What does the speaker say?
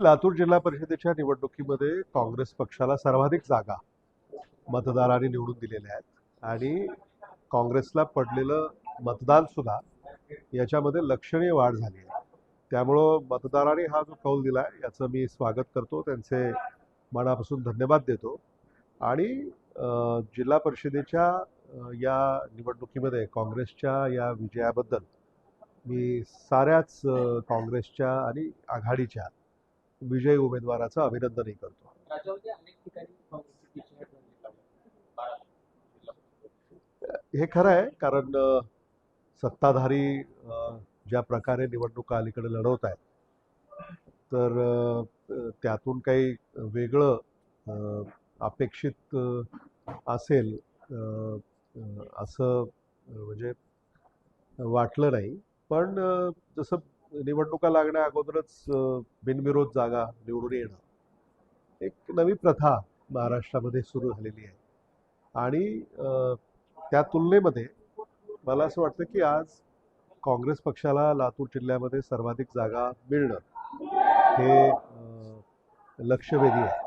लातूर जिल्हा परिषदेच्या निवडणुकीमध्ये काँग्रेस पक्षाला सर्वाधिक जागा मतदारांनी निवडून दिलेल्या आहेत आणि काँग्रेसला पडलेलं मतदान सुद्धा याच्यामध्ये लक्षणीय वाढ झाली आहे. त्यामुळं मतदारांनी हा जो कौल दिला आहे याचं मी स्वागत करतो, त्यांचे मनापासून धन्यवाद देतो. आणि जिल्हा परिषदेच्या या निवडणुकीमध्ये काँग्रेसच्या या विजयाबद्दल मी साऱ्याच काँग्रेसच्या आणि आघाडीच्या विजयी उमेदवाराचं अभिनंदनही करतो. हे खरं आहे, कारण सत्ताधारी ज्या प्रकारे निवडणुका अलीकडे लढवत आहेत, तर त्यातून काही वेगळं अपेक्षित असेल असं म्हणजे वाटलं नाही. पण जसं निवडणुका लागण्या अगोदरच बिनविरोध जागा निवडून येणं एक नवी प्रथा महाराष्ट्रामध्ये सुरू झालेली आहे. आणि त्या तुलनेमध्ये मला असं वाटतं की आज काँग्रेस पक्षाला लातूर जिल्ह्यामध्ये सर्वाधिक जागा मिळणं हे लक्षवेधी आहे.